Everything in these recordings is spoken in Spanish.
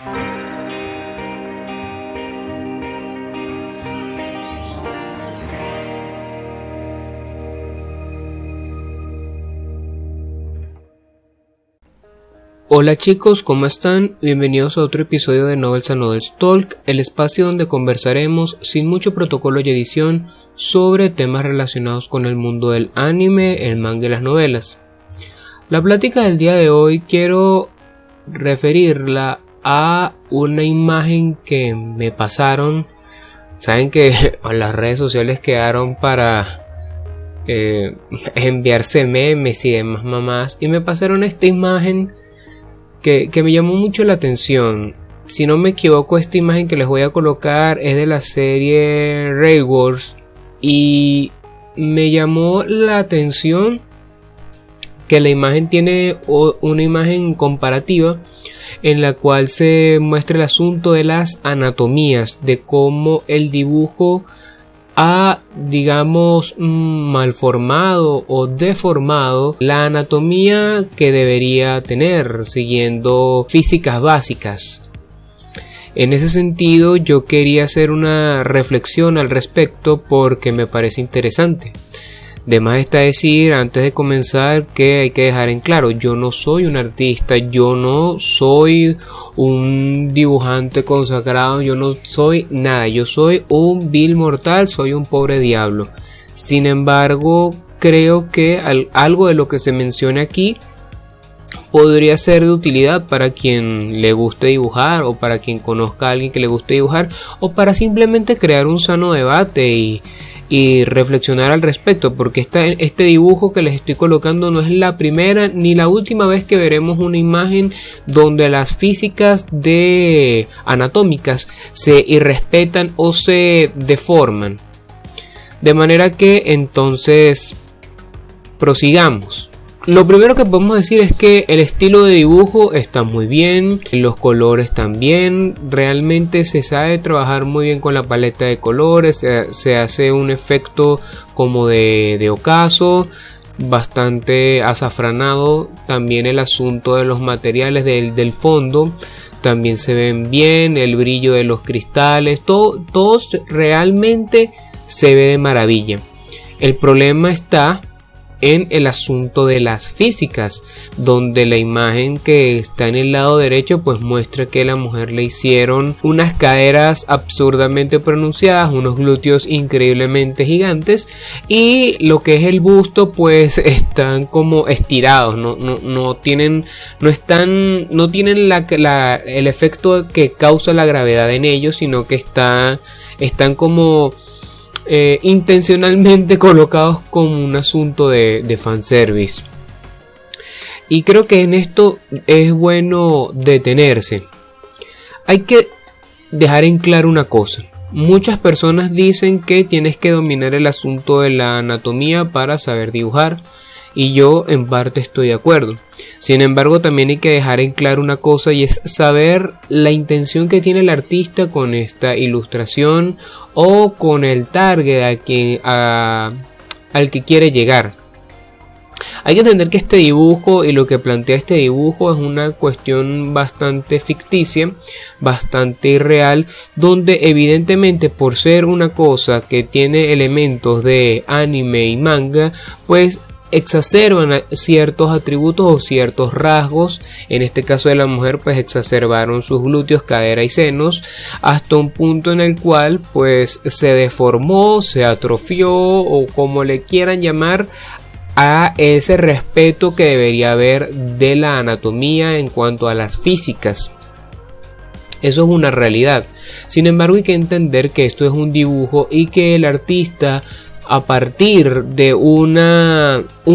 Hola chicos, ¿cómo están? Bienvenidos a otro episodio de Novels and Noodles Talk, el espacio donde conversaremos sin mucho protocolo y edición sobre temas relacionados con el mundo del anime, el manga y las novelas. La plática del día de hoy quiero referirla a una imagen que me pasaron. Saben que las redes sociales quedaron para enviarse memes y demás mamás, y me pasaron esta imagen que me llamó mucho la atención. Si no me equivoco, esta imagen que les voy a colocar es de la serie Rail Wars, y me llamó la atención que la imagen tiene una imagen comparativa en la cual se muestra el asunto de las anatomías, de cómo el dibujo ha, digamos, malformado o deformado la anatomía que debería tener, siguiendo físicas básicas. En ese sentido, yo quería hacer una reflexión al respecto porque me parece interesante. De más está decir, antes de comenzar, que hay que dejar en claro: yo no soy un artista, yo no soy un dibujante consagrado, yo no soy nada, yo soy un vil mortal, soy un pobre diablo. Sin embargo, creo que algo de lo que se menciona aquí podría ser de utilidad para quien le guste dibujar, o para quien conozca a alguien que le guste dibujar, o para simplemente crear un sano debate y reflexionar al respecto, porque este dibujo que les estoy colocando no es la primera ni la última vez que veremos una imagen donde las físicas anatómicas se irrespetan o se deforman. De manera que entonces prosigamos. Lo primero que podemos decir es que el estilo de dibujo está muy bien, los colores también, realmente se sabe trabajar muy bien con la paleta de colores, se hace un efecto como de ocaso, bastante azafranado. También el asunto de los materiales del fondo también se ven bien, el brillo de los cristales, todo realmente se ve de maravilla. El problema está en el asunto de las físicas, donde la imagen que está en el lado derecho pues muestra que a la mujer le hicieron unas caderas absurdamente pronunciadas, unos glúteos increíblemente gigantes, y lo que es el busto pues están como estirados, no tienen el efecto que causa la gravedad en ellos, sino que están como intencionalmente colocados como un asunto de fanservice. Y creo que en esto es bueno detenerse. Hay que dejar en claro una cosa: muchas personas dicen que tienes que dominar el asunto de la anatomía para saber dibujar, y yo en parte estoy de acuerdo. Sin embargo, también hay que dejar en claro una cosa, y es saber la intención que tiene el artista con esta ilustración o con el target al que quiere llegar. Hay que entender que este dibujo y lo que plantea este dibujo es una cuestión bastante ficticia, bastante irreal, donde evidentemente, por ser una cosa que tiene elementos de anime y manga, pues exacerban ciertos atributos o ciertos rasgos. En este caso de la mujer pues exacerbaron sus glúteos, cadera y senos, hasta un punto en el cual pues se deformó, se atrofió, o como le quieran llamar, a ese respeto que debería haber de la anatomía en cuanto a las físicas. Eso es una realidad. Sin embargo, hay que entender que esto es un dibujo y que el artista, a partir de un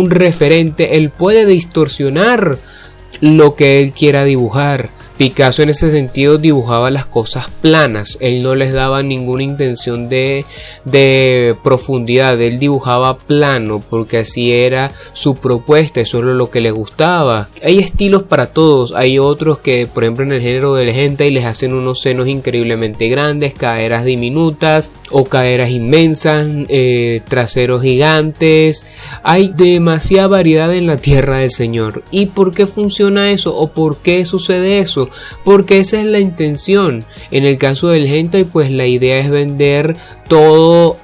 referente, él puede distorsionar lo que él quiera dibujar. Picasso en ese sentido dibujaba las cosas planas, él no les daba ninguna intención de profundidad, él dibujaba plano porque así era su propuesta, eso es lo que le gustaba. Hay estilos para todos, hay otros que por ejemplo en el género del hentai les hacen unos senos increíblemente grandes, caderas diminutas o caderas inmensas, traseros gigantes. Hay demasiada variedad en la tierra del Señor. ¿Y por qué funciona eso? ¿O por qué sucede eso? eso, porque esa es la intención. En el caso del hentai, pues la idea es vender todo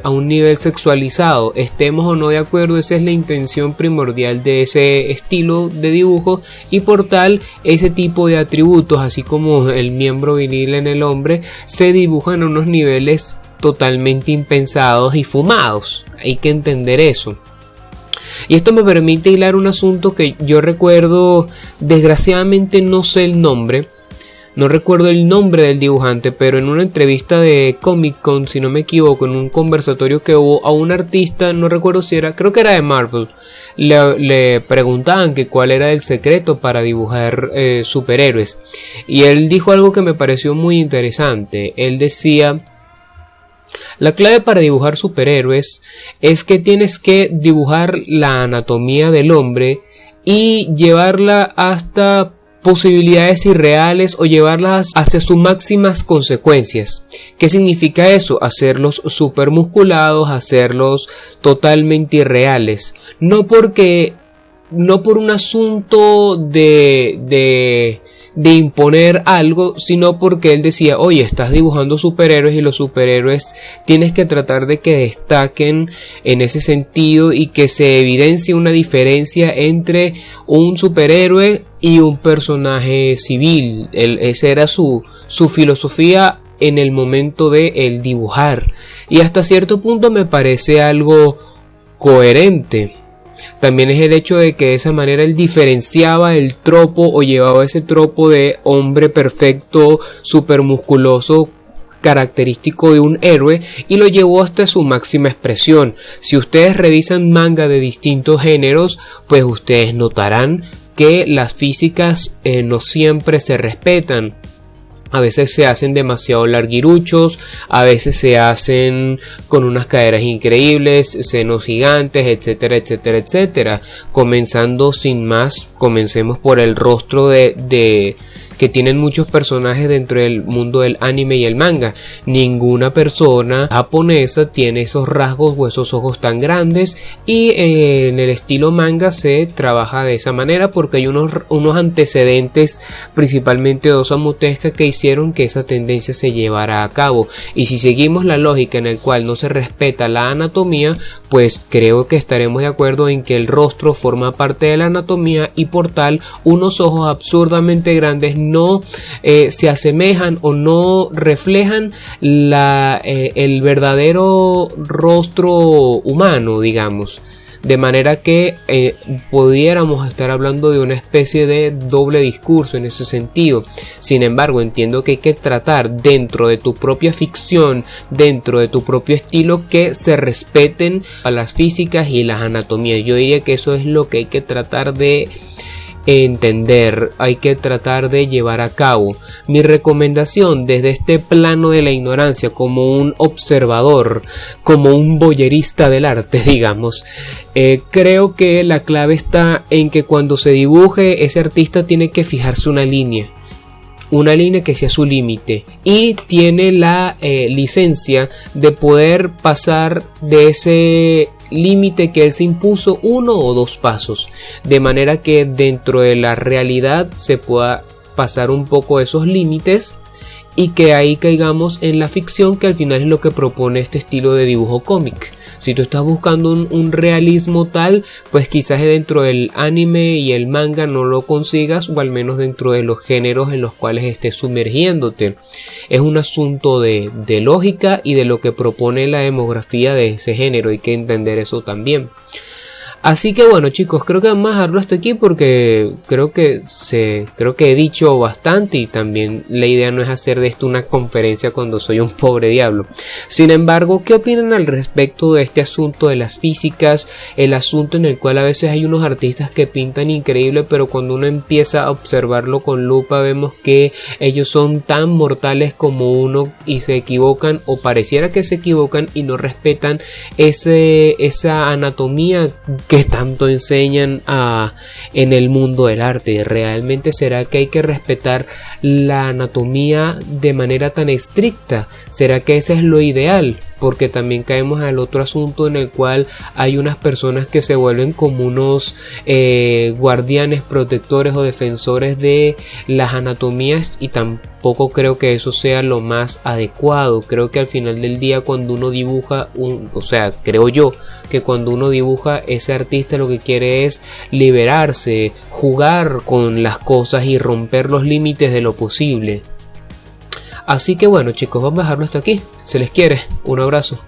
a un nivel sexualizado, estemos o no de acuerdo, esa es la intención primordial de ese estilo de dibujo, y por tal ese tipo de atributos, así como el miembro viril en el hombre, se dibujan a unos niveles totalmente impensados y fumados. Hay que entender eso. Y esto me permite hilar un asunto que yo recuerdo, desgraciadamente no sé el nombre, no recuerdo el nombre del dibujante, pero en una entrevista de Comic Con, si no me equivoco, en un conversatorio que hubo a un artista, no recuerdo si era, creo que era de Marvel, le preguntaban que cuál era el secreto para dibujar superhéroes. Y él dijo algo que me pareció muy interesante. Él decía: la clave para dibujar superhéroes es que tienes que dibujar la anatomía del hombre y llevarla hasta posibilidades irreales o llevarlas hacia sus máximas consecuencias. ¿Qué significa eso? Hacerlos super musculados, hacerlos totalmente irreales. No por un asunto de imponer algo, sino porque él decía: oye, estás dibujando superhéroes y los superhéroes tienes que tratar de que destaquen en ese sentido y que se evidencie una diferencia entre un superhéroe y un personaje civil. Esa era su filosofía en el momento de el dibujar, y hasta cierto punto me parece algo coherente. También es el hecho de que de esa manera él diferenciaba el tropo, o llevaba ese tropo de hombre perfecto, super musculoso, característico de un héroe, y lo llevó hasta su máxima expresión. Si ustedes revisan manga de distintos géneros, pues ustedes notarán que las físicas no siempre se respetan. A veces se hacen demasiado larguiruchos, a veces se hacen con unas caderas increíbles, senos gigantes, etcétera, etcétera, etcétera. Comenzando sin más, comencemos por el rostro que tienen muchos personajes dentro del mundo del anime y el manga. Ninguna persona japonesa tiene esos rasgos o esos ojos tan grandes, y en el estilo manga se trabaja de esa manera porque hay unos antecedentes, principalmente de Osamu Tezuka, que hicieron que esa tendencia se llevara a cabo. Y si seguimos la lógica en la cual no se respeta la anatomía, pues creo que estaremos de acuerdo en que el rostro forma parte de la anatomía, y por tal unos ojos absurdamente grandes no se asemejan o no reflejan el verdadero rostro humano, digamos. De manera que pudiéramos estar hablando de una especie de doble discurso en ese sentido. Sin embargo, entiendo que hay que tratar dentro de tu propia ficción, dentro de tu propio estilo, que se respeten a las físicas y las anatomías. Yo diría que eso es lo que hay que tratar de entender, hay que tratar de llevar a cabo. Mi recomendación desde este plano de la ignorancia, como un observador, como un voyerista del arte, digamos, creo que la clave está en que cuando se dibuje, ese artista tiene que fijarse una línea que sea su límite, y tiene la licencia de poder pasar de ese límite que él se impuso 1 o 2 pasos, de manera que dentro de la realidad se pueda pasar un poco esos límites y que ahí caigamos en la ficción, que al final es lo que propone este estilo de dibujo cómic. Si tú estás buscando un realismo tal, pues quizás dentro del anime y el manga no lo consigas, o al menos dentro de los géneros en los cuales estés sumergiéndote. Es un asunto de lógica y de lo que propone la demografía de ese género, hay que entender eso también. Así que bueno, chicos, creo que vamos a dejarlo hasta aquí porque creo que he dicho bastante, y también la idea no es hacer de esto una conferencia cuando soy un pobre diablo. Sin embargo, ¿qué opinan al respecto de este asunto de las físicas? El asunto en el cual a veces hay unos artistas que pintan increíble, pero cuando uno empieza a observarlo con lupa vemos que ellos son tan mortales como uno y se equivocan, o pareciera que se equivocan, y no respetan esa anatomía que tanto enseñan en el mundo del arte. ¿Realmente será que hay que respetar la anatomía de manera tan estricta? ¿Será que ese es lo ideal? porque también caemos al otro asunto en el cual hay unas personas que se vuelven como unos guardianes, protectores o defensores de las anatomías, y tampoco creo que eso sea lo más adecuado. Creo que al final del día, cuando uno dibuja creo yo que cuando uno dibuja, ese artista lo que quiere es liberarse, jugar con las cosas y romper los límites de lo posible. Así que bueno, chicos, vamos a dejarlo hasta aquí. Se les quiere, un abrazo.